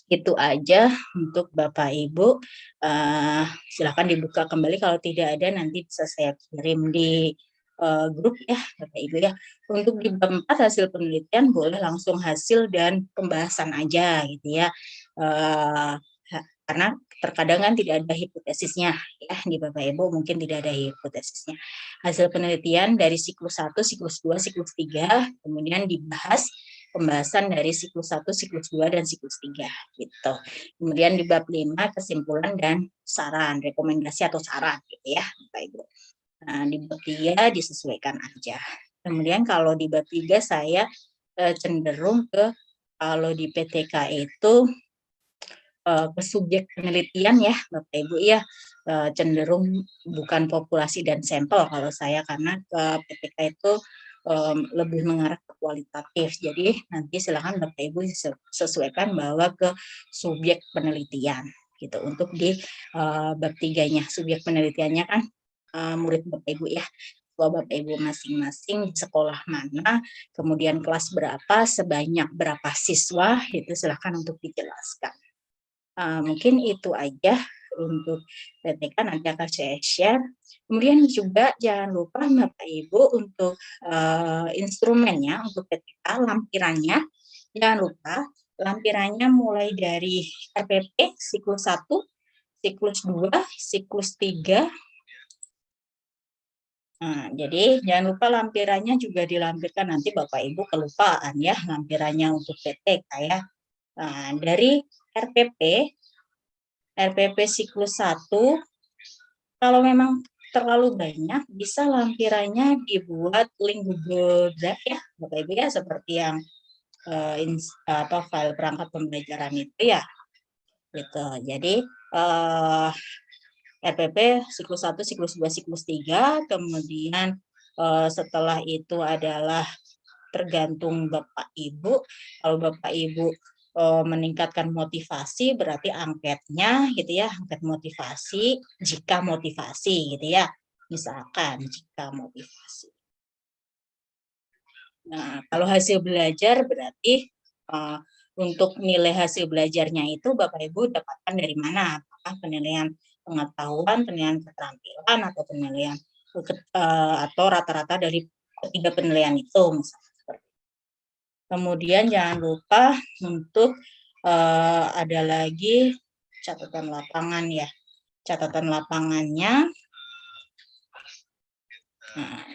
Itu aja untuk Bapak Ibu, silakan dibuka kembali, kalau tidak ada nanti bisa saya kirim di, grup ya Bapak Ibu ya. Untuk di bab 4 hasil penelitian boleh langsung hasil dan pembahasan aja gitu ya, eee, karena terkadang kan tidak ada hipotesisnya ya di Bapak Ibu, mungkin tidak ada hipotesisnya. Hasil penelitian dari siklus 1, siklus 2, siklus 3, kemudian dibahas pembahasan dari siklus 1, siklus 2, dan siklus 3 gitu. Kemudian di bab 5 kesimpulan dan saran, rekomendasi atau saran gitu ya Bapak Ibu. Nah, di bab 3 disesuaikan aja. Kemudian kalau di bab 3 saya cenderung ke, kalau di PTK itu ke subjek penelitian ya Bapak Ibu ya, cenderung bukan populasi dan sampel kalau saya, karena PTK itu lebih mengarah ke kualitatif. Jadi nanti silakan Bapak Ibu sesuaikan bahwa ke subjek penelitian gitu untuk di bab 3-nya. Subjek penelitiannya kan murid Bapak Ibu ya. Bapak Ibu masing-masing di sekolah mana, kemudian kelas berapa, sebanyak berapa siswa, itu silakan untuk dijelaskan. Mungkin itu aja untuk PTK, nanti akan saya share. Kemudian juga jangan lupa Bapak Ibu untuk, instrumennya untuk PTK, lampirannya, jangan lupa lampirannya mulai dari RPP siklus 1, siklus 2, siklus 3. Nah, jadi jangan lupa lampirannya juga dilampirkan, nanti Bapak Ibu kelupaan ya lampirannya untuk PTK ya. Nah, dari RPP siklus 1, kalau memang terlalu banyak, bisa lampirannya dibuat link Google Drive ya, Bapak Ibu ya, seperti yang file perangkat pembelajaran itu ya, gitu. Jadi RPP siklus 1, siklus 2, siklus 3, kemudian setelah itu adalah tergantung Bapak Ibu. Kalau Bapak Ibu meningkatkan motivasi, berarti angketnya gitu ya, angket motivasi, jika motivasi gitu ya, misalkan jika motivasi. Nah, kalau hasil belajar berarti untuk nilai hasil belajarnya itu Bapak Ibu dapatkan dari mana? Apakah penilaian pengetahuan, penilaian keterampilan, atau penilaian atau rata-rata dari ketiga penilaian itu misalnya. Kemudian jangan lupa untuk ada lagi catatan lapangan ya. Catatan lapangannya,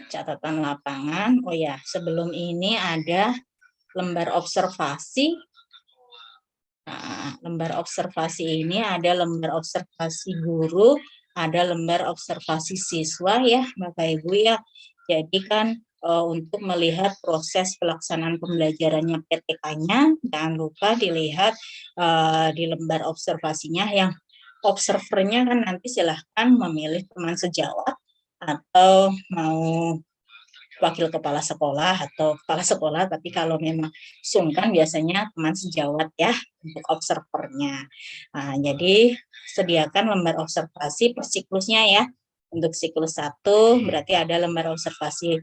catatan lapangan, oh ya sebelum ini ada lembar observasi. Nah, lembar observasi ini ada lembar observasi guru, ada lembar observasi siswa ya Bapak Ibu ya. Jadi kan untuk melihat proses pelaksanaan pembelajarannya PTK-nya, jangan lupa dilihat di lembar observasinya. Yang observernya kan nanti silahkan memilih teman sejawat atau mau wakil kepala sekolah atau kepala sekolah, tapi kalau memang sungkan biasanya teman sejawat ya untuk observernya. Nah, jadi sediakan lembar observasi per siklusnya ya. Untuk siklus 1 berarti ada lembar observasi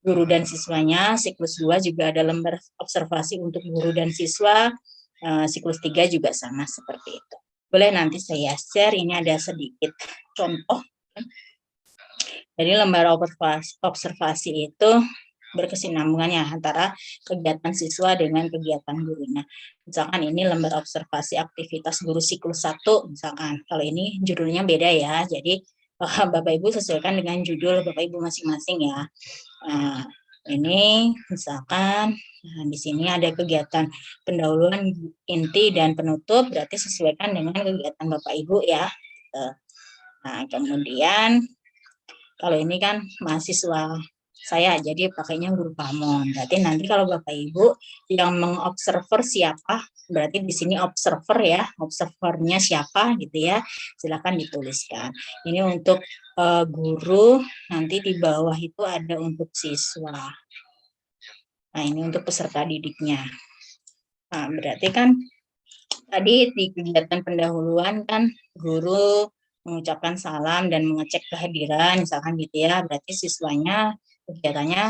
guru dan siswanya, siklus 2 juga ada lembar observasi untuk guru dan siswa, siklus 3 juga sama seperti itu. Boleh nanti saya share, ini ada sedikit contoh. Jadi lembar observasi itu berkesinambungannya antara kegiatan siswa dengan kegiatan gurunya. Misalkan ini lembar observasi aktivitas guru siklus 1, misalkan. Kalau ini judulnya beda ya, jadi Bapak Ibu sesuaikan dengan judul Bapak Ibu masing-masing ya. Nah, ini misalkan di sini ada kegiatan pendahuluan, inti, dan penutup, berarti sesuaikan dengan kegiatan Bapak Ibu ya. Nah, kemudian kalau ini kan mahasiswa saya, jadi pakainya guru pamong. Berarti nanti kalau Bapak Ibu yang mengobserver siapa, berarti di sini observer ya, observernya siapa gitu ya, silakan dituliskan. Ini untuk guru, nanti di bawah itu ada untuk siswa. Nah, ini untuk peserta didiknya. Nah, berarti kan tadi di kegiatan pendahuluan kan guru mengucapkan salam dan mengecek kehadiran, misalkan gitu ya, berarti siswanya kegiatannya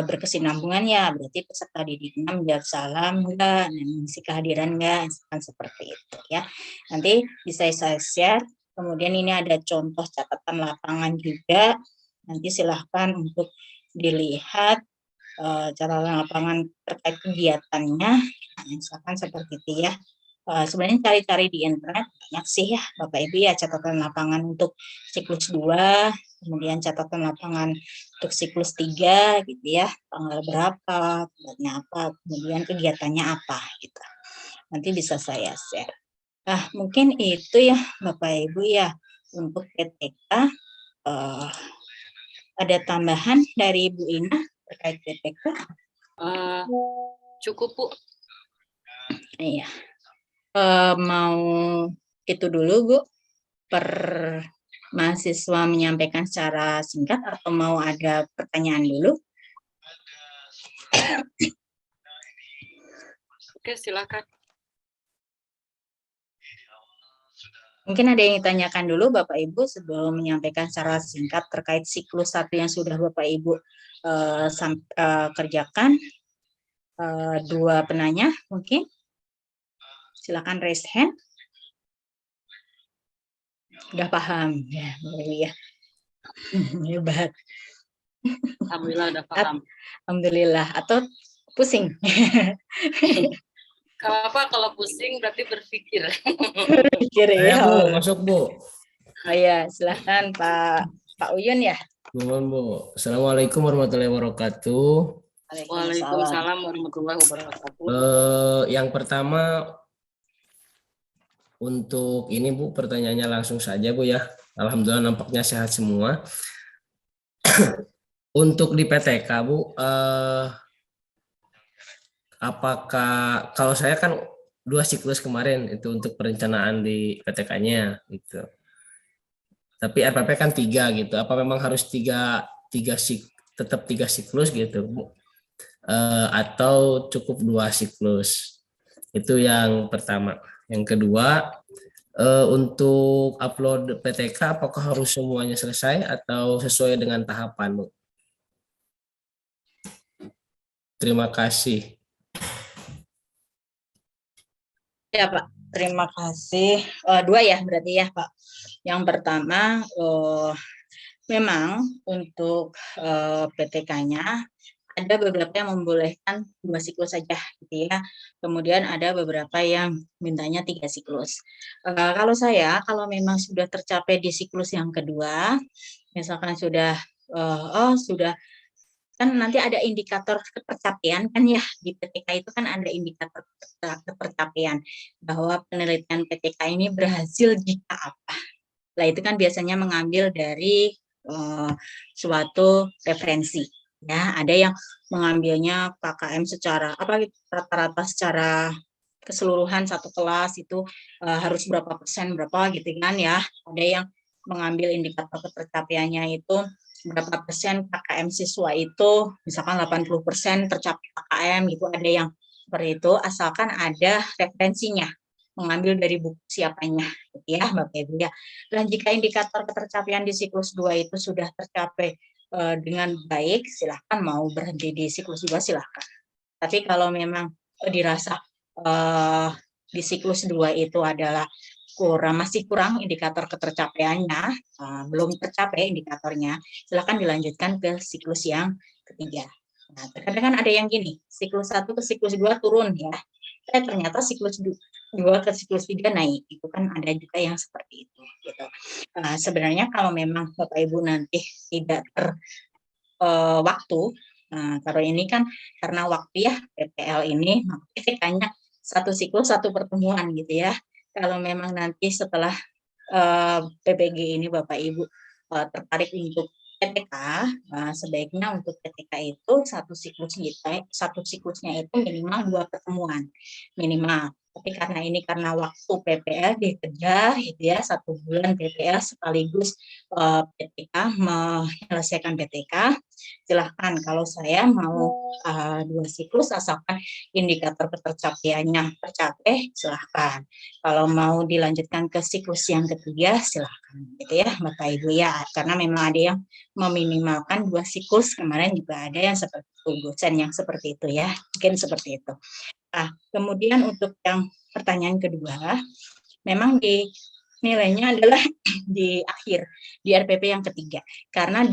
berkesinambungan ya, berarti peserta didiknya menjawab salam enggak, mengisi kehadiran enggak, misalkan seperti itu ya. Nanti bisa saya share. Kemudian ini ada contoh catatan lapangan juga. Nanti silahkan untuk dilihat catatan lapangan terkait kegiatannya. Nah, misalkan seperti itu ya. Sebenarnya cari-cari di internet banyak sih ya Bapak Ibu ya, catatan lapangan untuk siklus 2, kemudian catatan lapangan untuk siklus 3 gitu ya, tanggal berapa, bulannya apa, kemudian kegiatannya apa gitu. Nanti bisa saya share. Nah, mungkin itu ya Bapak Ibu ya untuk PTK. Ada tambahan dari Ibu Ina terkait PTK? Cukup, Bu. Iya. Mau itu dulu Bu, per mahasiswa menyampaikan secara singkat atau mau ada pertanyaan dulu? Oke, silakan. Mungkin ada yang ditanyakan dulu Bapak Ibu sebelum menyampaikan secara singkat terkait siklus 1 yang sudah Bapak Ibu kerjakan. 2 penanya mungkin. Silakan raise hand. Udah paham ya, ya. Hebat. Alhamdulillah udah paham. Alhamdulillah. Atau pusing? Kalau pusing berarti berpikir. Berpikir ya. Bu, masuk Bu. Oh ya, silahkan Pak Uyun ya. Mohon Bu. Assalamualaikum warahmatullahi wabarakatuh. Waalaikumsalam warahmatullahi wabarakatuh. Yang pertama untuk ini Bu, pertanyaannya langsung saja Bu ya. Alhamdulillah nampaknya sehat semua. Untuk di PTK Bu, apakah kalau saya kan 2 siklus kemarin itu untuk perencanaan di PTK-nya gitu. Tapi RPP kan 3 gitu. Apa memang harus tetap 3 siklus gitu Bu? Atau cukup 2 siklus? Itu yang pertama. Yang kedua, untuk upload PTK apakah harus semuanya selesai atau sesuai dengan tahapan Bu? Terima kasih. Ya Pak, terima kasih. 2 ya berarti ya Pak. Yang pertama, memang untuk PTK-nya ada beberapa yang membolehkan 2 siklus saja gitu ya. Kemudian ada beberapa yang mintanya 3 siklus. Kalau saya, kalau memang sudah tercapai di siklus yang kedua, misalkan sudah sudah kan nanti ada indikator ketercapaian kan ya, di PTK itu kan ada indikator ketercapaian bahwa penelitian PTK ini berhasil jika apa. Nah, itu kan biasanya mengambil dari suatu referensi. Ya, ada yang mengambilnya KKM secara rata-rata secara keseluruhan satu kelas itu harus berapa persen berapa gitu kan ya. Ada yang mengambil indikator ketercapaiannya itu berapa persen KKM siswa itu, misalkan 80% tercapai KKM gitu, ada yang seperti itu, asalkan ada referensinya, mengambil dari buku siapanya, gitu ya Bapak Ibu ya. Dan jika indikator ketercapaian di siklus 2 itu sudah tercapai dengan baik, silahkan mau berhenti di siklus 2 silahkan. Tapi kalau memang dirasa di siklus 2 itu adalah masih kurang indikator ketercapaiannya, belum tercapai indikatornya, silakan dilanjutkan ke siklus yang ketiga. Nah, terkadang kan ada yang gini, siklus 1 ke siklus 2 turun ya, ternyata siklus 2 ke siklus 3 naik, itu kan ada juga yang seperti itu. Gitu. Sebenarnya kalau memang Bapak Ibu nanti tidak waktu, kalau ini kan karena waktu ya PPL ini, PTK-nya 1 siklus 1 pertemuan gitu ya. Kalau memang nanti setelah PPG ini Bapak Ibu tertarik untuk PTK, sebaiknya untuk PTK itu satu siklusnya itu minimal 2 pertemuan minimal. Tapi karena waktu PPL dikejar gitu ya, 1 bulan PPL sekaligus PTK, menyelesaikan PTK, silahkan. Kalau saya mau 2 siklus asalkan indikator ketercapaiannya tercapai, silahkan. Kalau mau dilanjutkan ke siklus yang ketiga, silahkan gitu ya Bapak Ibu ya, karena memang ada yang meminimalkan 2 siklus, kemarin juga ada yang seperti itu, dosen yang seperti itu ya, mungkin seperti itu. Nah, kemudian untuk yang pertanyaan kedua, memang di nilainya adalah di akhir, di RPP yang ketiga. Karena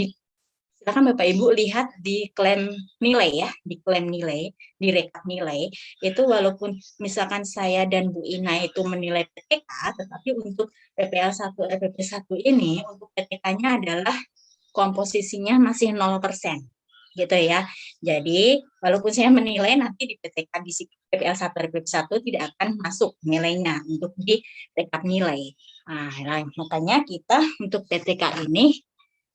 silakan Bapak Ibu lihat di klaim nilai ya, di klaim nilai, di rekap nilai, itu walaupun misalkan saya dan Bu Ina itu menilai PTK, tetapi untuk PPL 1, RPP 1 ini, untuk PTK-nya adalah komposisinya masih 0%. Gitu ya. Jadi, walaupun saya menilai nanti di PTK di PPL 1 RPP 1 tidak akan masuk nilainya untuk di rekap nilai. Nah, makanya kita untuk PTK ini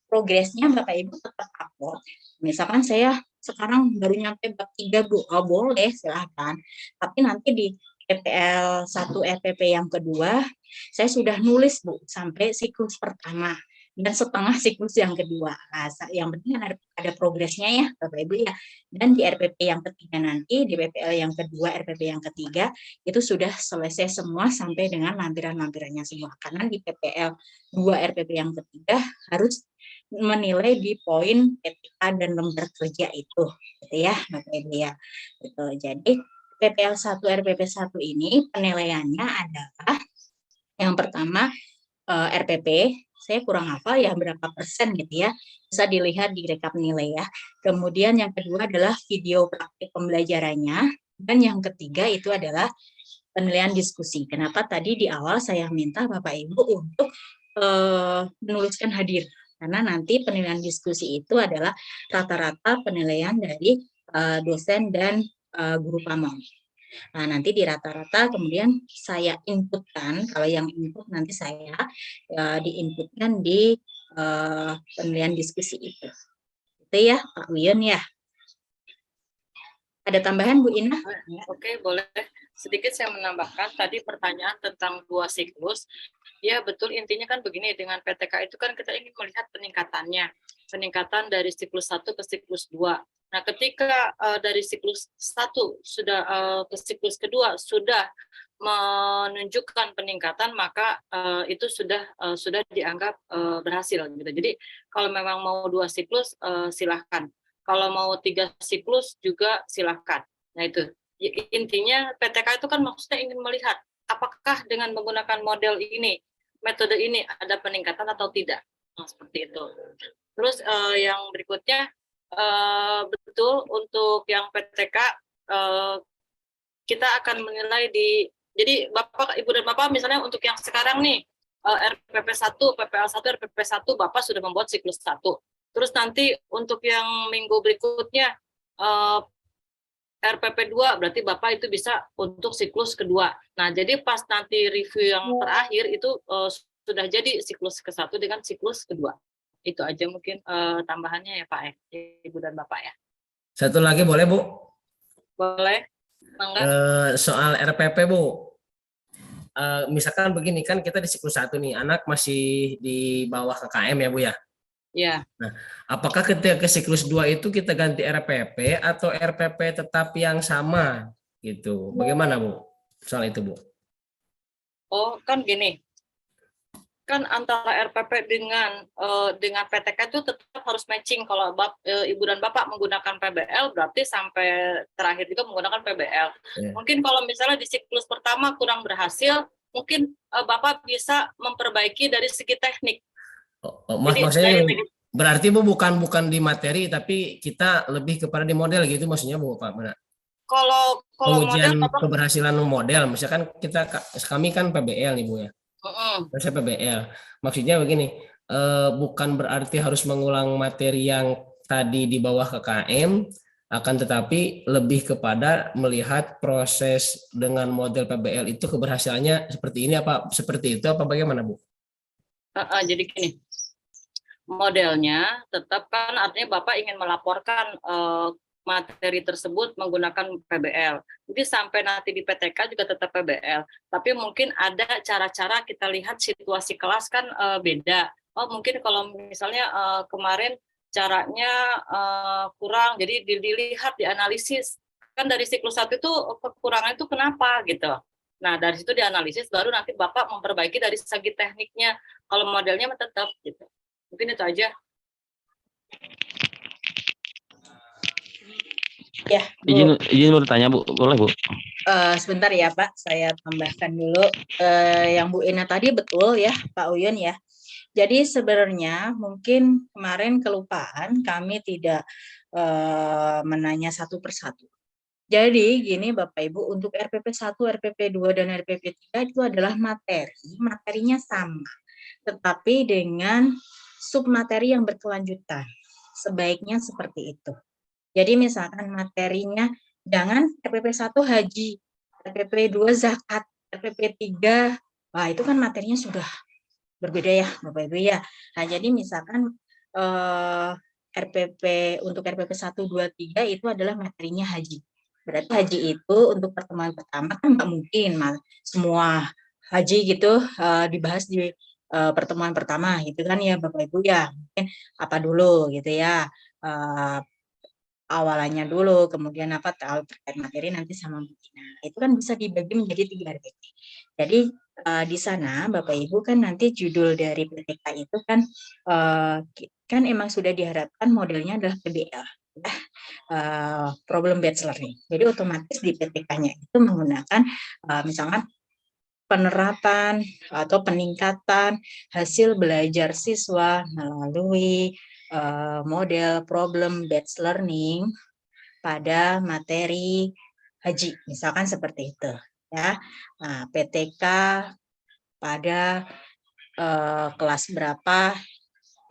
progresnya Bapak Ibu tetap upload. Misalkan saya sekarang baru nyampe bab 3 Bu, boleh silahkan. Tapi nanti di PPL 1 RPP yang kedua, saya sudah nulis Bu sampai siklus pertama dan setengah siklus yang kedua. Nah, yang penting ada progresnya ya Bapak Ibu ya. Dan di RPP yang ketiga nanti, di PPL yang kedua, RPP yang ketiga, itu sudah selesai semua sampai dengan lampiran-lampirannya semua. Karena di PPL 2 RPP yang ketiga harus menilai di poin PPK dan lembar kerja itu, gitu ya Bapak Ibu ya. Gitu. Jadi PPL 1 RPP 1 ini penilaiannya adalah yang pertama RPP, saya kurang hafal ya berapa persen gitu ya, bisa dilihat di rekap nilai ya. Kemudian yang kedua adalah video praktik pembelajarannya, dan yang ketiga itu adalah penilaian diskusi. Kenapa tadi di awal saya minta Bapak Ibu untuk menuliskan hadir, karena nanti penilaian diskusi itu adalah rata-rata penilaian dari dosen dan guru pamong. Nah, nanti di rata-rata kemudian saya inputkan, kalau yang input nanti saya diinputkan di penilaian diskusi itu. Itu ya Pak Wion ya. Ada tambahan Bu Ina? Oke, boleh. Sedikit saya menambahkan tadi pertanyaan tentang 2 siklus. Ya, betul, intinya kan begini, dengan PTK itu kan kita ingin melihat peningkatannya. Peningkatan dari siklus 1 ke siklus 2. Nah, ketika dari siklus 1 sudah ke siklus kedua sudah menunjukkan peningkatan, maka itu sudah dianggap berhasil gitu. Jadi kalau memang mau 2 siklus silahkan. Kalau mau 3 siklus juga silahkan. Nah itu intinya PTK itu kan maksudnya ingin melihat apakah dengan menggunakan model ini, metode ini ada peningkatan atau tidak. Nah, seperti itu. Terus yang berikutnya betul untuk yang PTK kita akan menilai jadi Bapak, Ibu dan Bapak misalnya untuk yang sekarang nih RPP 1, PPL 1, RPP 1 Bapak sudah membuat siklus 1. Terus nanti untuk yang minggu berikutnya RPP 2 berarti Bapak itu bisa untuk siklus kedua. Nah, jadi pas nanti review yang terakhir itu sudah jadi siklus ke-1 dengan siklus kedua. Itu aja mungkin tambahannya ya Pak Ibu dan Bapak ya. Satu lagi boleh Bu? Boleh. Soal RPP Bu. Misalkan begini kan kita di siklus 1 nih, anak masih di bawah KKM ya Bu ya? Ya. Nah, apakah ketika ke siklus 2 itu kita ganti RPP atau RPP tetap yang sama gitu? Bagaimana Bu soal itu Bu? Oh, kan gini. Kan antara RPP dengan PTK itu tetap harus matching. Kalau Ibu dan Bapak menggunakan PBL berarti sampai terakhir juga menggunakan PBL. Yeah. Mungkin kalau misalnya di siklus pertama kurang berhasil, mungkin Bapak bisa memperbaiki dari segi teknik. Maksudnya berarti Bu bukan di materi tapi kita lebih kepada di model gitu maksudnya Bu Pak benar? Kalau pengujian model, keberhasilan model misalkan kami kan PBL nih Bu ya. Saya PBL. Maksudnya begini, bukan berarti harus mengulang materi yang tadi di bawah KKM, akan tetapi lebih kepada melihat proses dengan model PBL itu keberhasilannya seperti ini apa seperti itu apa bagaimana Bu? Jadi gini, modelnya tetap kan artinya Bapak ingin melaporkan materi tersebut menggunakan PBL. Jadi sampai nanti di PTK juga tetap PBL. Tapi mungkin ada cara-cara kita lihat situasi kelas kan beda. Oh mungkin kalau misalnya kemarin caranya kurang, jadi dilihat, dianalisis. Kan dari siklus 1 itu kekurangan itu kenapa gitu. Nah dari situ dianalisis, baru nanti Bapak memperbaiki dari segi tekniknya. Kalau modelnya tetap gitu. Mungkin itu aja. Ya, Bu. Izin bertanya Bu, boleh Bu? Sebentar ya Pak, saya tambahkan dulu. Yang Bu Ina tadi betul ya Pak Uyun ya. Jadi sebenarnya mungkin kemarin kelupaan kami tidak menanya satu persatu. Jadi gini Bapak Ibu, untuk RPP 1, RPP 2, dan RPP 3 itu adalah materinya sama. Tetapi dengan submateri yang berkelanjutan. Sebaiknya seperti itu. Jadi misalkan materinya jangan RPP 1 haji, RPP 2 zakat, RPP 3, wah itu kan materinya sudah berbeda ya Bapak Ibu ya. Nah jadi misalkan RPP untuk RPP 1, 2, 3 itu adalah materinya haji. Berarti haji itu untuk pertemuan pertama kan nggak mungkin semua haji gitu dibahas di pertemuan pertama gitu kan ya Bapak Ibu ya. Mungkin apa dulu gitu ya. Awalannya dulu, kemudian apa kalau terkait materi nanti sama Mbak. Itu kan bisa dibagi menjadi 3 RPP. Jadi di sana Bapak Ibu kan nanti judul dari PTK itu kan kan emang sudah diharapkan modelnya adalah PBL ya. Problem based learning. Jadi otomatis di PTK-nya itu menggunakan misalkan penerapan atau peningkatan hasil belajar siswa melalui model problem based learning pada materi haji, misalkan seperti itu ya. Nah, PTK pada kelas berapa,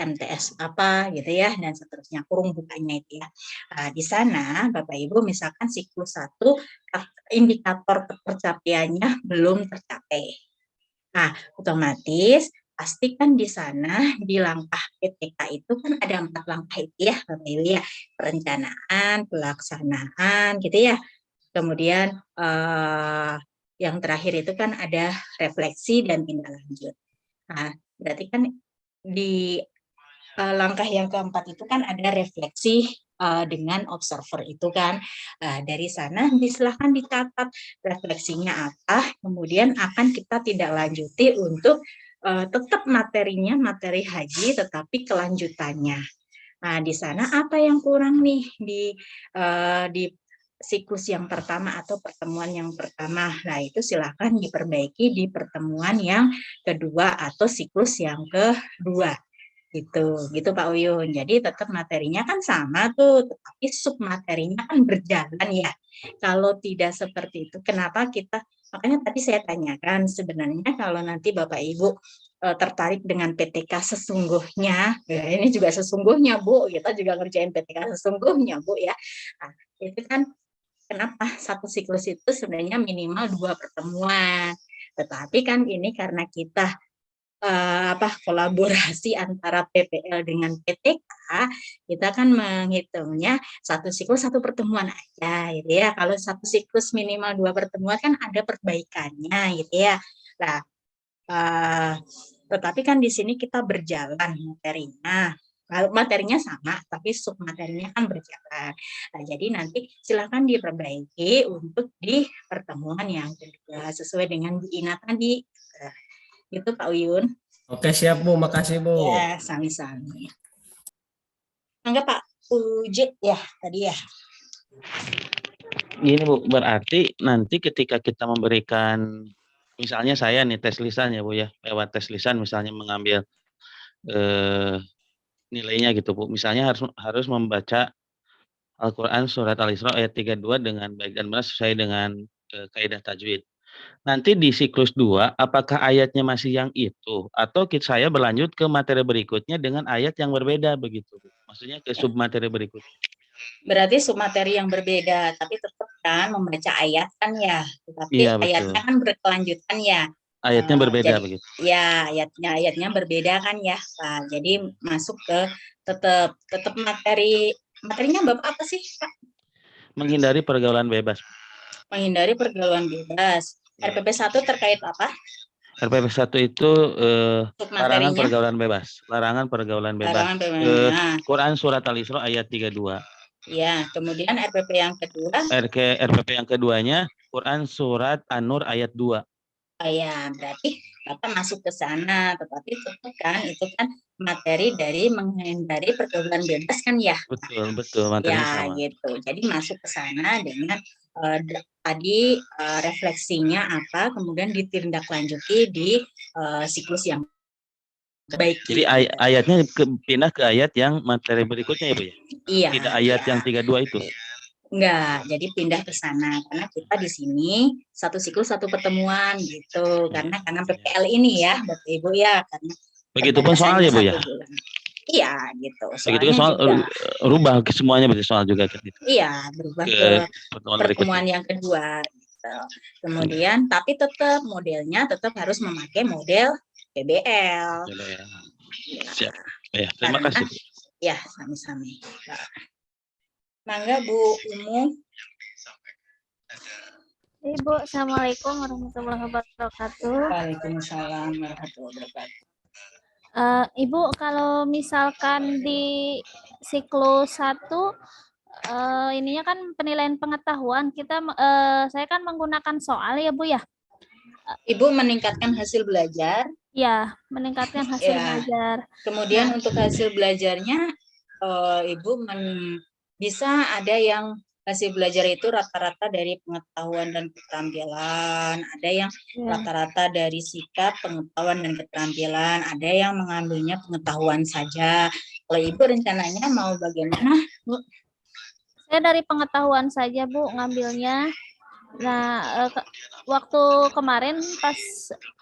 MTS apa gitu ya, dan seterusnya, kurung bukanya itu ya. Nah, di sana Bapak Ibu misalkan siklus 1 indikator ketercapaiannya belum tercapai. Nah, otomatis pastikan di sana di langkah PTK itu kan ada 4 langkah itu ya Bapak Ibu ya, perencanaan, pelaksanaan gitu ya, kemudian yang terakhir itu kan ada refleksi dan tindak lanjut. Nah, berarti kan di langkah yang keempat itu kan ada refleksi dengan observer itu kan. Dari sana silahkan dicatat refleksinya apa, kemudian akan kita tidak lanjuti untuk tetap materinya materi haji tetapi kelanjutannya. Nah, di sana apa yang kurang nih di siklus yang pertama atau pertemuan yang pertama. Nah, itu silakan diperbaiki di pertemuan yang kedua atau siklus yang kedua. Gitu Pak Uyun. Jadi tetap materinya kan sama tuh, tetapi submaterinya kan berjalan ya. Kalau tidak seperti itu, kenapa kita, makanya tadi saya tanyakan sebenarnya kalau nanti Bapak Ibu tertarik dengan PTK sesungguhnya, ya ini juga sesungguhnya Bu, kita juga ngerjain PTK sesungguhnya Bu ya. Nah, itu kan kenapa satu siklus itu sebenarnya minimal 2 pertemuan. Tetapi kan ini karena kita kolaborasi antara PPL dengan PTK, kita kan menghitungnya satu siklus 1 pertemuan aja gitu ya. Kalau satu siklus minimal 2 pertemuan kan ada perbaikannya gitu ya. Nah, tetapi kan di sini kita berjalan materinya. Materinya sama, tapi submaterinya kan berjalan. Nah, jadi nanti silakan diperbaiki untuk di pertemuan yang kedua sesuai dengan Bu Ina tadi. Gitu Pak Uyun. Oke, siap Bu, makasih Bu. Ya, sami-sami. Enggak Pak Ujit ya tadi ya. Gini Bu, berarti nanti ketika kita memberikan, misalnya saya nih tes lisan ya Bu ya, lewat tes lisan misalnya mengambil nilainya gitu Bu. Misalnya harus membaca Al-Quran surat Al-Isra ayat 32 dengan baik dan benar sesuai dengan kaidah tajwid. Nanti di siklus 2, apakah ayatnya masih yang itu? Atau saya berlanjut ke materi berikutnya dengan ayat yang berbeda begitu? Maksudnya ke submateri berikutnya. Berarti submateri yang berbeda, tapi tetap kan membaca ayat kan ya. Tetapi Iya, ayatnya kan berkelanjutan ya. Ayatnya berbeda jadi, begitu. Ya, ayatnya berbeda kan ya. Pak. Jadi masuk ke tetap materinya Bapak apa sih Pak? menghindari pergaulan bebas. Menghindari pergaulan bebas. Ya. RPP 1 terkait apa? RPP 1 itu Untuk larangan materinya? pergaulan bebas. Larangan pergaulan bebas. Larangan pergaulan. Nah, Quran Surat Al-Isra ayat 32. ya, kemudian RPP yang kedua, RPP yang keduanya Quran Surat An-Nur ayat 2. ya berarti Bapak masuk ke sana, tetapi itu kan materi dari menghindari pergaulan bebas kan ya? Betul, materinya Ya sama. gitu. Jadi masuk ke sana dengan tadi refleksinya apa, kemudian ditindaklanjuti di siklus yang baik. Jadi ayatnya pindah ke ayat yang materi berikutnya ya Bu ya? Iya. Tidak ayat yang 32 itu. Enggak, jadi pindah ke sana karena kita di sini satu siklus satu pertemuan gitu. Karena PPL ini ya, Bapak Ibu ya, karena Begitupun soal ya Bu ya? bulan. Iya, gitu. Begitupun soal juga, rubah semuanya berarti soal juga gitu. Iya, berubah Ke ke pertemuan pertemuan berikutnya. yang kedua. Gitu. Kemudian, tapi tetap modelnya tetap harus memakai model PBL. Ya. Ya, Siap. Ya, terima karena- kasih. Ya, sami-sami. Mangga Bu Umu. Ibu, Assalamualaikum warahmatullahi wabarakatuh. Waalaikumsalam warahmatullahi wabarakatuh. Ibu, kalau misalkan di siklus 1, ininya kan penilaian pengetahuan, saya kan menggunakan soal ya Bu ya? Ibu meningkatkan hasil belajar. Ya, meningkatkan hasil Ya. belajar. Kemudian untuk hasil belajarnya, Ibu bisa ada yang hasil belajar itu rata-rata dari pengetahuan dan keterampilan, ada yang Ya. rata-rata dari sikap, pengetahuan dan keterampilan, ada yang mengambilnya pengetahuan saja. Kalau Ibu rencananya mau bagaimana, Bu? Saya dari pengetahuan saja Bu ngambilnya. Nah, waktu kemarin pas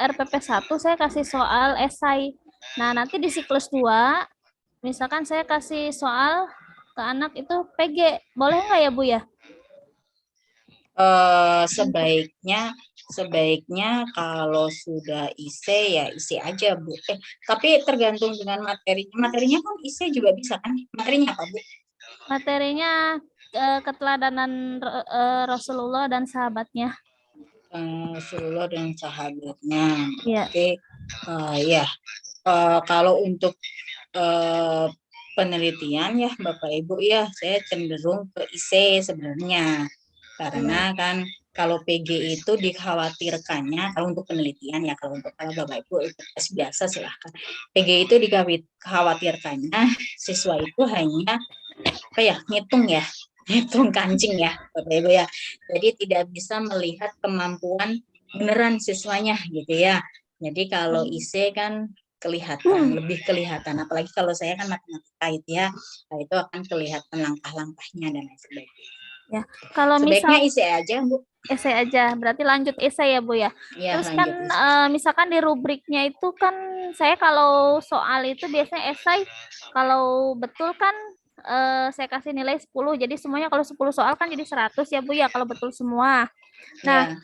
RPP 1 saya kasih soal esai. Nah, nanti di siklus 2, misalkan saya kasih soal ke anak itu PG, boleh nggak ya Bu ya? Sebaiknya kalau sudah IC ya IC aja Bu. Tapi tergantung dengan materinya. Materinya kan IC juga bisa kan? Materinya apa Bu? Materinya keteladanan Rasulullah dan sahabatnya. Rasulullah dan sahabatnya. Iya. Oke. Ya. Kalau untuk penelitian ya Bapak Ibu ya, saya cenderung ke IC sebenarnya. Karena kan kalau PG itu dikhawatirkannya, kalau untuk penelitian ya, kalau Bapak Ibu tes biasa silahkan. PG itu dikhawatirkannya siswa itu hanya ngitung kancing ya Bapak Ibu ya. Jadi tidak bisa melihat kemampuan beneran siswanya gitu ya. Jadi kalau IC kan lebih kelihatan, apalagi kalau saya kan matematika ya, nah itu akan kelihatan langkah-langkahnya dan lain sebagainya. Ya, kalau Sebaiknya IC aja Bu. Esai aja, berarti lanjut esai ya Bu ya. Ya, Terus kan misalkan di rubriknya itu kan saya kalau soal itu biasanya esai, kalau betul kan saya kasih nilai 10, jadi semuanya kalau 10 soal kan jadi 100 ya Bu ya kalau betul semua. Nah,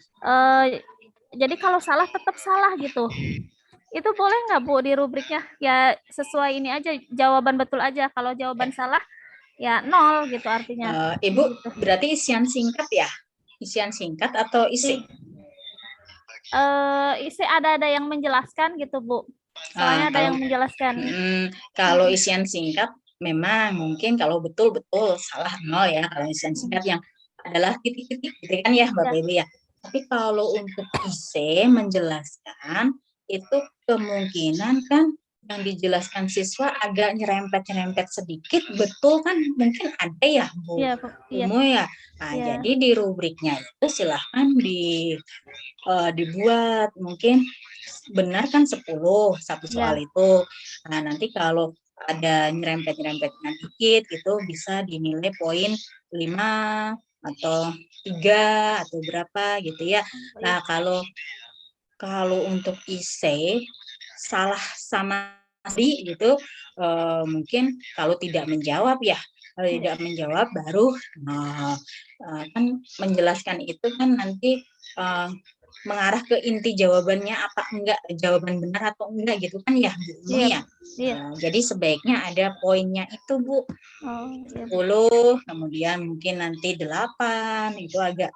jadi kalau salah tetap salah gitu. Itu boleh nggak Bu di rubriknya? Ya sesuai ini aja, jawaban betul aja. Kalau jawaban salah ya 0 gitu artinya. Ibu berarti isian singkat ya? Isian singkat atau isi? Isi ada yang menjelaskan gitu Bu. Soalnya ada yang menjelaskan. Kalau isian singkat memang mungkin kalau betul-betul salah 0 ya. Kalau isian singkat yang adalah titik-titik gitu kan ya Bapak Ibu ya. Tapi kalau untuk isi menjelaskan itu kemungkinan kan yang dijelaskan siswa agak nyerempet sedikit, betul kan mungkin ada ya Bu Umu ya. Nah, jadi di rubriknya itu silahkan dibuat mungkin benar kan 10 satu soal itu. Nah, nanti kalau ada nyerempetnya dikit itu bisa dinilai poin 5 atau 3 atau berapa gitu ya. Nah, kalau untuk IC salah sama gitu mungkin kalau tidak menjawab ya. Kalau tidak menjawab baru kan menjelaskan itu kan nanti mengarah ke inti jawabannya apa enggak, jawaban benar atau enggak gitu kan ya Bu Umi Iya. ya. Iya. Nah, jadi sebaiknya ada poinnya itu Bu. Oh, iya. 10, kemudian mungkin nanti 8, itu agak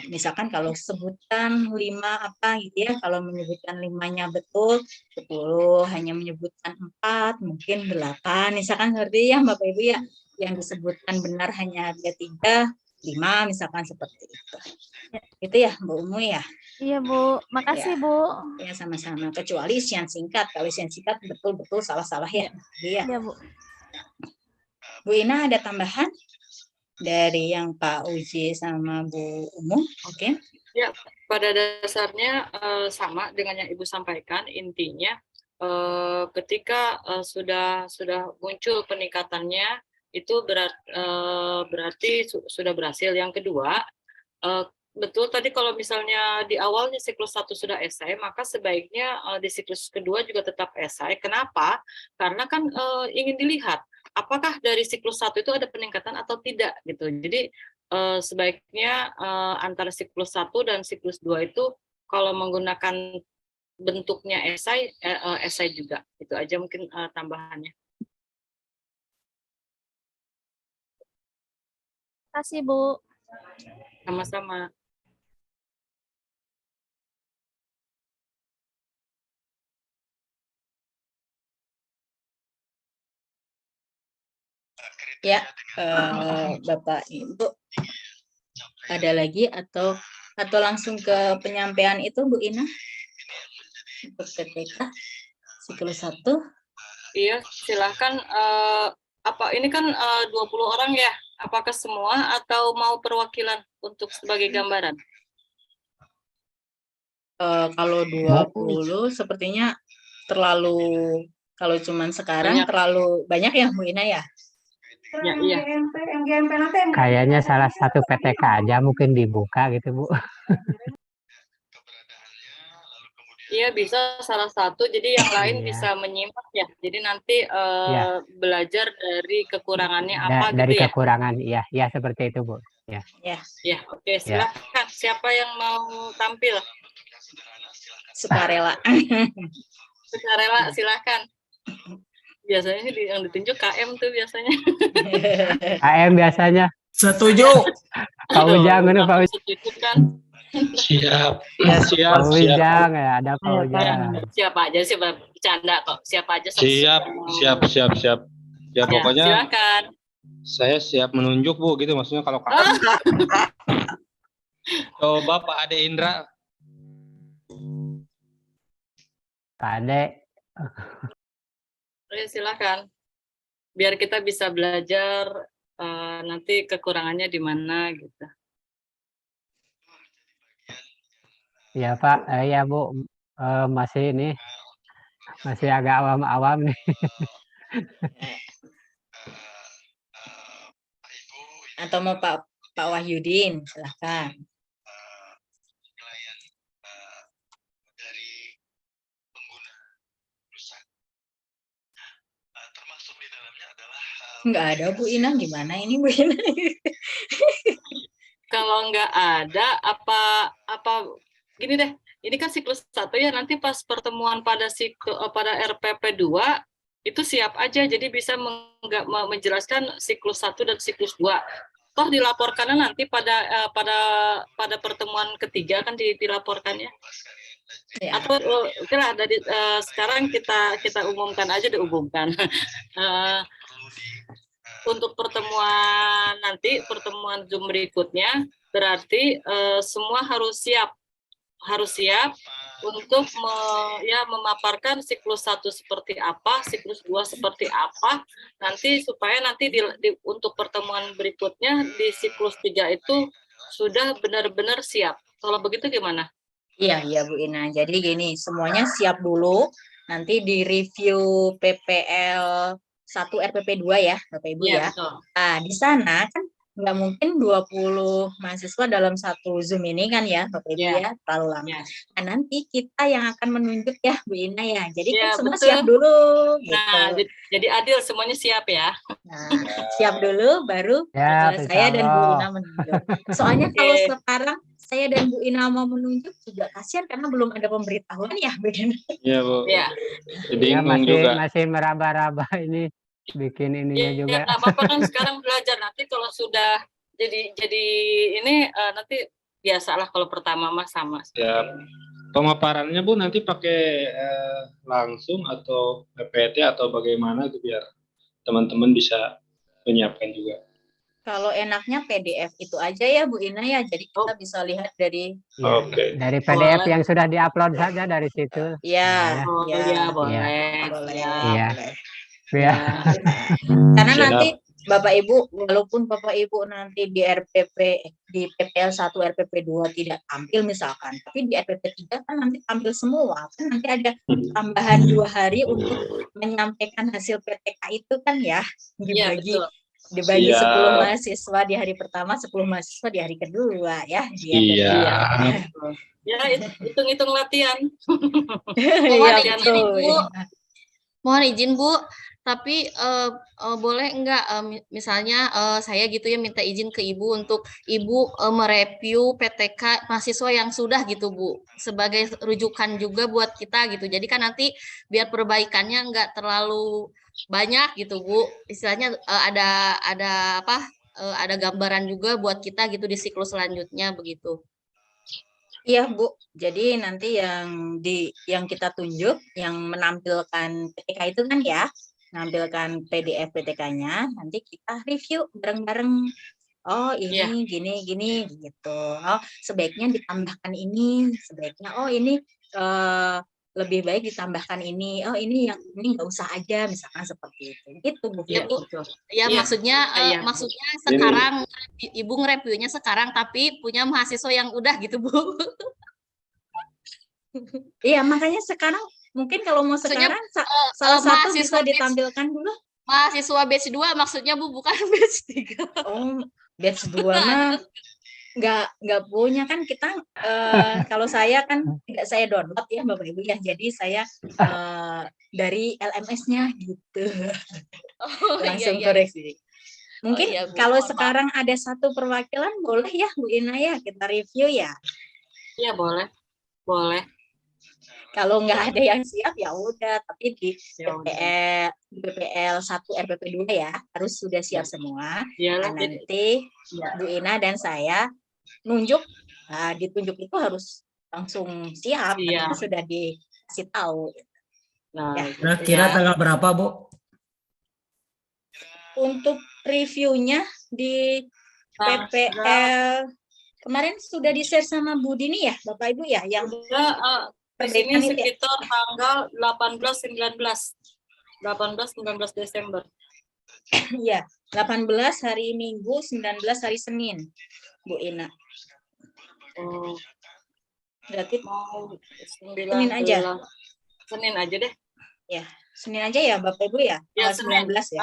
misalkan kalau sebutan 5 apa gitu ya, kalau menyebutkan 5-nya betul 10, hanya menyebutkan 4 mungkin 8, misalkan seperti ya Bapak Ibu ya, yang disebutkan benar hanya ada 3, 5 misalkan seperti itu. Itu ya Bu Umu ya. Iya, Bu. Makasih, Ya. Bu. Ya sama-sama, kecuali isian singkat. Kalau isian singkat betul-betul salah-salah ya. Iya. Iya, Bu. Bu Ina ada tambahan dari yang Pak Uji sama Bu Umu? Oke. Ya, pada dasarnya sama dengan yang Ibu sampaikan. Intinya ketika sudah muncul peningkatannya itu berarti sudah berhasil. Yang kedua, betul tadi kalau misalnya di awalnya siklus 1 sudah esai, maka sebaiknya di siklus kedua juga tetap esai. Kenapa? Karena kan ingin dilihat apakah dari siklus 1 itu ada peningkatan atau tidak gitu. Jadi sebaiknya antara siklus 1 dan siklus 2 itu kalau menggunakan bentuknya esai juga. Itu aja mungkin tambahannya. Terima kasih, Bu. Sama-sama. Ya, Bapak Ibu, ada lagi atau langsung ke penyampaian itu Bu Ina untuk PTK siklus 1? Iya, silahkan. Ini kan 20 orang ya. Apakah semua atau mau perwakilan untuk sebagai gambaran? Kalau 20 sepertinya terlalu, kalau cuman sekarang Banyak. terlalu banyak ya Bu Ina ya? Ya, iya. Kayaknya salah satu PTK aja mungkin dibuka gitu, Bu. Iya, bisa salah satu, jadi yang lain Iya. bisa menyimak ya. Jadi nanti Iya. belajar dari kekurangannya apa Dari gitu ya. kekurangan, iya seperti itu, Bu. Ya. Ya, oke, silakan. Siapa yang mau tampil? Sukarela. Sukarela, silakan. Biasanya yang ditunjuk KM tuh biasanya. KM biasanya. Setuju. Pak Ujang, Aduh, Pak Ujang. setuju kan? Siap. Pak Ujang ya, ada Pak Ayo, Ujang. Siapa aja sih, bercanda kok. Siapa aja. Siap. Ya Ya, pokoknya silakan. saya siap menunjuk, Bu, gitu maksudnya kalau coba Pak Ade Indra. Pak Ade. Oke, silakan. Biar kita bisa belajar nanti kekurangannya di mana gitu. Ya Pak, ya Bu, masih agak awam-awam nih. Atau mau Pak Wahyudin, silahkan. Nggak ada Bu Ina, gimana ini Bu Ina? Kalau nggak ada, apa gini deh, ini kan siklus 1 ya, nanti pas pertemuan pada RPP 2 itu siap aja, jadi bisa menjelaskan siklus 1 dan siklus 2. Toh dilaporkannya nanti pada pertemuan ketiga kan dilaporkannya. Ya. Atau oke lah, dari sekarang kita umumkan aja, diumumkan. Untuk pertemuan Zoom berikutnya, berarti semua harus siap untuk memaparkan siklus 1 seperti apa, siklus 2 seperti apa, nanti supaya untuk pertemuan berikutnya di siklus 3 itu sudah benar-benar siap. Kalau begitu gimana? Iya Bu Ina. Jadi gini, semuanya siap dulu. Nanti di review PPL 1 RPP 2 ya, Bapak Ibu ya. Betul. Nah, di sana kan nggak mungkin 20 mahasiswa dalam satu Zoom ini kan ya, Bapak Ibu ya, terlalu lama. Nah, nanti kita yang akan menunjuk ya, Bu Ina ya. Jadi kan semua betul. siap dulu. Gitu. Nah, jadi adil, semuanya siap ya. Nah, siap dulu, baru Ya, saya dan Bu Ina menunjuk. Soalnya kalau saya dan Bu Ina mau menunjuk juga kasihan karena belum ada pemberitahuan ya, Bu Ina. Iya, Bu. Ya, Ya Bingung masih juga. masih meraba-raba ini bikin ininya ya, juga. nggak apa-apa kan sekarang belajar, nanti kalau sudah jadi ini nanti biasalah kalau pertama mah sama. Ya. Pemaparannya Bu nanti pakai langsung atau PPT atau bagaimana itu biar teman-teman bisa menyiapkan juga. Kalau enaknya PDF itu aja ya Bu Ina ya, jadi kita bisa lihat dari Ya, Oke. dari PDF Boleh. yang sudah diupload saja dari situ. ya, Oh ya, ya, boleh. boleh. Siap. Iya. boleh. Ya. Karena Siap. nanti Bapak Ibu, walaupun Bapak Ibu nanti di di PPL 1 RPP 2 tidak tampil misalkan, tapi di RPP 3 kan nanti tampil semua. Kan nanti ada tambahan 2 hari untuk menyampaikan hasil PTK itu kan ya, Iya, dibagi betul. dibagi Siap. 10 mahasiswa di hari pertama, 10 mahasiswa di hari kedua ya. Di Iya. Ya, hitung-hitung latihan. Iya, Latihan ini, betul. Bu. Mohon izin Bu, tapi boleh enggak misalnya saya gitu ya minta izin ke Ibu untuk Ibu mereview PTK mahasiswa yang sudah gitu Bu, sebagai rujukan juga buat kita gitu. Jadi kan nanti biar perbaikannya enggak terlalu banyak gitu Bu. Istilahnya ada apa? Ada gambaran juga buat kita gitu di siklus selanjutnya begitu. Iya Bu, jadi nanti yang kita tunjuk, yang menampilkan PTK itu kan ya, menampilkan PDF PTK-nya, nanti kita review bareng-bareng. Oh ini gini gitu. Oh sebaiknya ditambahkan ini, sebaiknya oh ini lebih baik ditambahkan ini. Oh ini yang ini nggak usah aja, misalkan seperti itu. Gitu Bu. Ya, Fitri. betul. Ya, Iya. maksudnya Iya. maksudnya sekarang Ibu nge-reviewnya sekarang tapi punya mahasiswa yang udah gitu, Bu. Iya makanya sekarang mungkin kalau mau Maksudnya, sekarang salah satu bisa mahasiswa ditampilkan dulu. Mahasiswa batch 2 maksudnya Bu, bukan batch 3. Oh, batch 2 mah nggak punya kan kita kalau saya kan tidak saya download ya Bapak Ibu ya, jadi saya dari LMS-nya gitu. Oh Langsung iya. koreksi. Mungkin iya, Bu. kalau Mohon maaf. sekarang ada satu perwakilan boleh ya Bu Ina ya kita review ya. Iya, boleh. Boleh. Kalau nggak ada yang siap ya udah, tapi di Ya udah. BPL 1 RPP 2 ya harus sudah siap semua. Iyalah, Nah, jadi nanti Bu Ina dan saya nunjuk, nah, ditunjuk itu harus langsung siap, Iya. karena sudah dikasih tahu. Nah, Ya. gitu Kira-kira ya. tanggal berapa, Bu? Untuk reviewnya di Tanggal- PPL kemarin sudah di-share sama Bu Dini ya, Bapak Ibu ya, yang Udah, di sini perbaikan itu ya? sekitar tanggal 18-19 Desember. Iya, 18 hari Minggu, 19 hari Senin, Bu Ina. Oh, Berarti mau Senin aja. Senin aja deh. ya, Senin aja ya Bapak Ibu ya, Ya, tanggal 19 ya.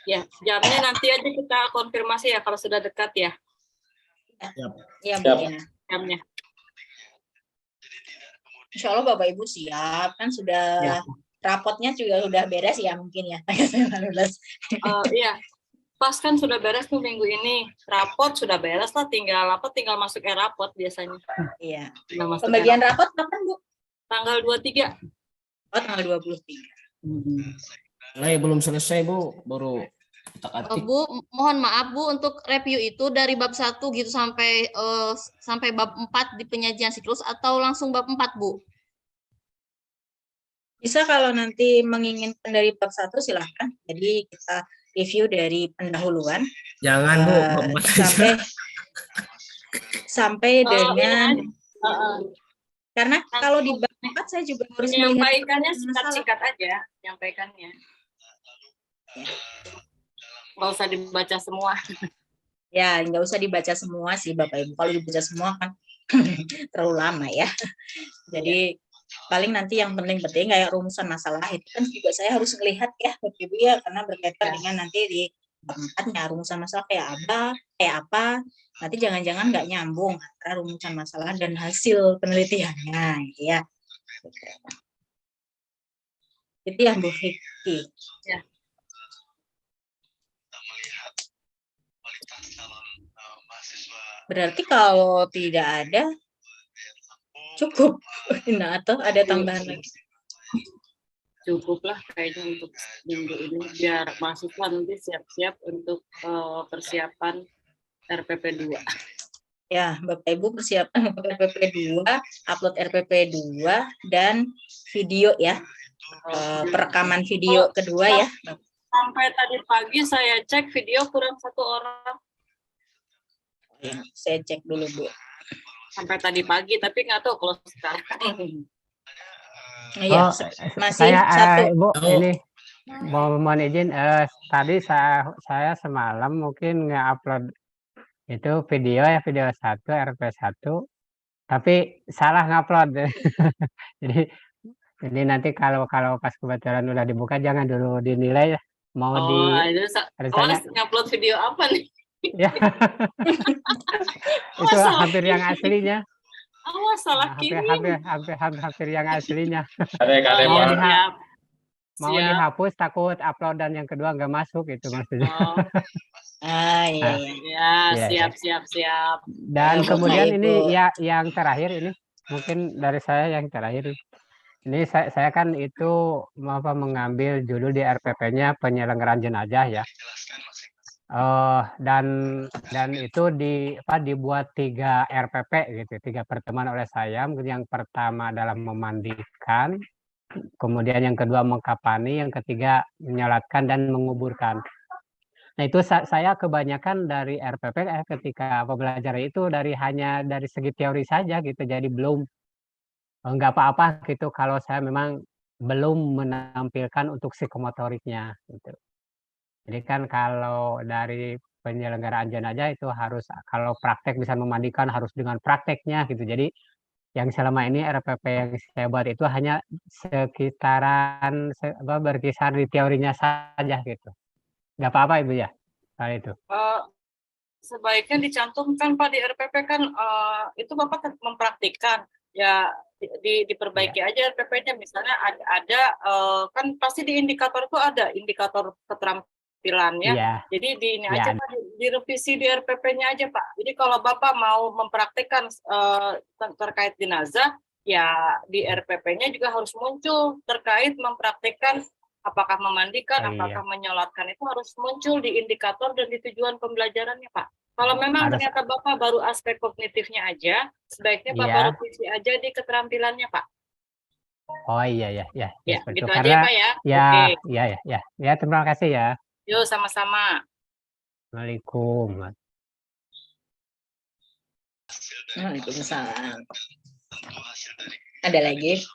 Ya, jamnya nanti aja kita konfirmasi ya kalau sudah dekat ya Iya Bu Siap. Ina. jamnya. Insya Allah Bapak Ibu siap, kan sudah Ya. rapotnya juga sudah beres ya mungkin ya, tanggal 19. Iya, pas kan sudah beres tuh minggu ini. Rapot sudah beres lah, tinggal masuk rapot biasanya. Iya. Tinggal masuk Pembagian rapot. rapot kapan Bu? Tanggal 23. Oh, tanggal 23. Nah, ya belum selesai, Bu. Baru utak-atik. Bu, mohon maaf Bu untuk review itu dari bab 1 gitu sampai bab 4 di penyajian siklus atau langsung bab 4 Bu? Bisa kalau nanti menginginkan dari bab 1 silahkan. Jadi kita review dari pendahuluan Jangan, Bu. Bab 4 aja. sampai dengan karena kalau di bab 4 saya juga harus melihat Menyampaikannya masalah. singkat-singkat aja, menyampaikannya. Nggak usah dibaca semua. Ya, nggak usah dibaca semua sih Bapak Ibu. Kalau dibaca semua kan terlalu lama ya. Jadi paling nanti yang penting-penting kayak rumusan masalah itu kan juga saya harus melihat ya Bapak Ibu ya, karena berkaitan dengan nanti di bab 4-nya rumusan masalah kayak apa. Nanti jangan-jangan nggak nyambung antara rumusan masalah dan hasil penelitiannya ya. Itu ya Bu Vicky. Ya. Kita melihat kualitas calon mahasiswa Berarti kalau tidak ada, cukup. Nah, atau ada tambahan lagi? Cukuplah kayaknya untuk minggu ini biar mahasiswa nanti siap-siap untuk persiapan RPP 2. Ya, Bapak Ibu persiapan RPP 2, upload RPP 2 dan video ya. Perekaman video kedua ya. Sampai tadi pagi saya cek video kurang 1 orang. Ya, saya cek dulu, Bu. Sampai tadi pagi, tapi nggak tahu kalau sekarang. Iya, masih saya satu. Ibu ini mohon izin tadi saya semalam mungkin nge-upload itu video 1 RP1 tapi salah ngupload. jadi nanti kalau pas kebetulan udah dibuka jangan dulu dinilai ya. Mau Awas ngupload video apa nih? Ya. Itu hampir yang aslinya. Awas salah kirim. Hampir yang aslinya. Mau dihapus takut upload dan yang kedua nggak masuk itu maksudnya. Iya. Siap. Dan kemudian ini ya yang terakhir ini mungkin dari saya yang terakhir. Ini saya kan itu mengambil judul di RPP-nya penyelenggaraan jenazah ya. Dan itu dibuat 3 RPP gitu, 3 pertemuan oleh saya. Yang pertama adalah memandikan, kemudian yang kedua mengkapani, yang ketiga menyolatkan dan menguburkan. Nah itu saya kebanyakan dari RPP ketika pembelajaran itu hanya dari segi teori saja gitu, jadi belum nggak apa-apa gitu kalau saya memang belum menampilkan untuk psikomotoriknya gitu. Jadi kan kalau dari penyelenggaraan jenazah itu harus kalau praktek bisa memandikan harus dengan prakteknya gitu. Jadi yang selama ini RPP yang saya buat itu hanya sekitaran berkisar di teorinya saja gitu. Nggak apa-apa Ibu ya soal itu. Sebaiknya dicantumkan Pak di RPP kan itu Bapak mempraktikkan ya diperbaiki aja RPP-nya. Misalnya ada kan pasti di indikator itu ada indikator keterampilannya. Jadi di ini aja Pak, direvisi di RPP-nya aja Pak. Jadi kalau Bapak mau mempraktikkan terkait jenazah, ya di RPP-nya juga harus muncul terkait mempraktikkan apakah memandikan, apakah menyolatkan itu harus muncul di indikator dan di tujuan pembelajarannya Pak. Kalau memang ternyata Bapak baru aspek kognitifnya aja, sebaiknya Bapak revisi aja di keterampilannya Pak. Oh iya. Ya, gitu aja ya Pak ya. Ya, terima kasih ya. Yuk, sama-sama. Assalamualaikum. Waalaikumsalam. Ada lagi?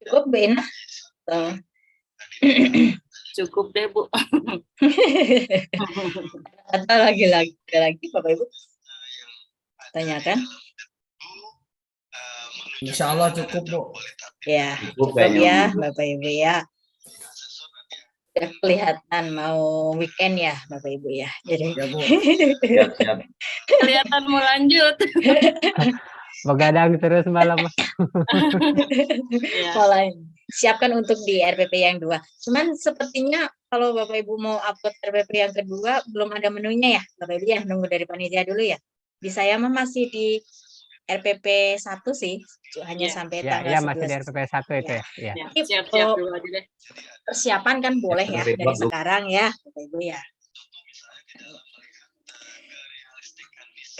Cukup, Bu Ina? Cukup deh, Bu. Atau lagi Bapak Ibu? Tanyakan. Insya Allah cukup, Bu. Ya, cukup ya Bapak Ibu ya. Sudah kelihatan mau weekend ya Bapak Ibu ya. Jadi Ya, Bu. Siap. Kelihatan mau lanjut. Begadang terus malam. Siapkan untuk di RPP yang 2. Cuman sepertinya kalau Bapak Ibu mau upload RPP yang kedua belum ada menunya ya Bapak Ibu ya, nunggu dari panitia dulu ya. Di saya mah masih di RPP 1 sih, hanya sampai tanggal 11. Masih di RPP 1 itu ya. Siap-siap dulu aja deh. Persiapan kan boleh ya dari sekarang ya Bapak Ibu ya.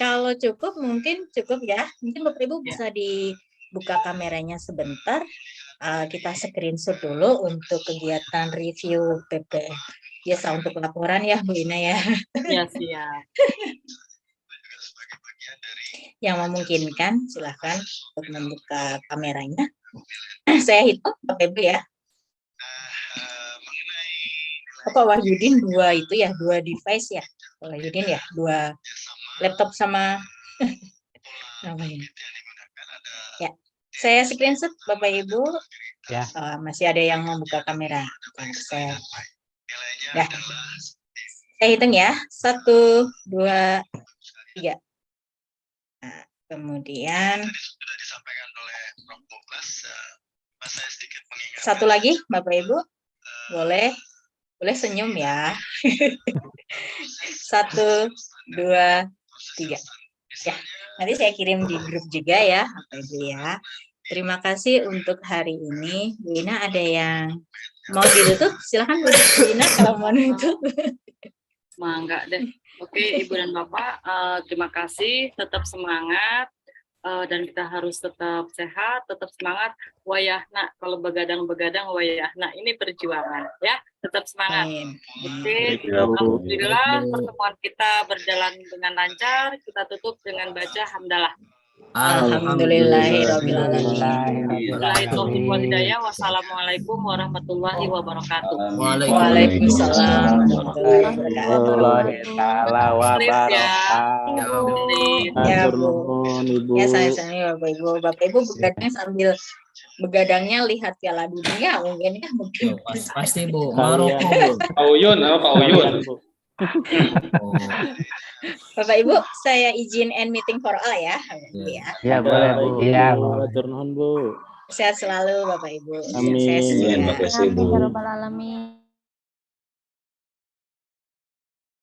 Kalau cukup mungkin cukup ya. Mungkin Bapak Ibu bisa dibuka kameranya sebentar. Kita screenshot dulu untuk kegiatan review PP. Biasa untuk laporan ya Bu Ina ya. Ya, siap. Yang memungkinkan silahkan untuk membuka kameranya. Saya hitung Bapak Ibu ya. Pak Wahyudin 2 itu ya, 2 device ya. Pak Wahyudin ya, 2 laptop sama namanya. Ya, saya screenshot Bapak Ibu. Ya. Masih ada yang membuka kamera. Saya hitung ya. 1, 2, 3. Nah, kemudian satu lagi Bapak Ibu. Boleh senyum ya. 1, 2, 3. Ya, nanti saya kirim di grup juga ya, Bapak Ibu ya. Terima kasih untuk hari ini. Bu Ina ada yang mau ditutup? Silakan Bu Ina kalau mau nutup. Mangga deh. Oke, Ibu dan Bapak, terima kasih. Tetap semangat. Dan kita harus tetap sehat, tetap semangat. Wayahna, kalau begadang-begadang wayahna. Ini perjuangan ya. Tetap semangat. Amin. Oke, Baik, ya, Bu. alhamdulillah Baik, Bu. pertemuan kita berjalan dengan lancar. Kita tutup dengan baca hamdalah. Alhamdulillahirrahmanirrahim. Wabillahi taufiq wal hidayah. Wassalamualaikum warahmatullahi wabarakatuh. Waalaikumsalam warahmatullahi wabarakatuh. Wallahi ta'ala Slip ya. wabarakatuh. Slip. Ya, Matur Bu. nuwun, Ibu. Ya, saya Bapak Ibu. Bapak Ibu begadang sambil begadangnya lihat Piala Dunia mungkin ya, mungkin. Pasti Bu, Maroko Bu. Pak Uyun, Pak Uyun. Bu. Oh, Bapak Ibu, saya izin end meeting for all ya. Ya. Ya boleh Bu. Iya Bu. Matur nuwun, Bu. Sehat selalu Bapak Ibu. Amin. Sukses juga. Amin ya rabbal alamin.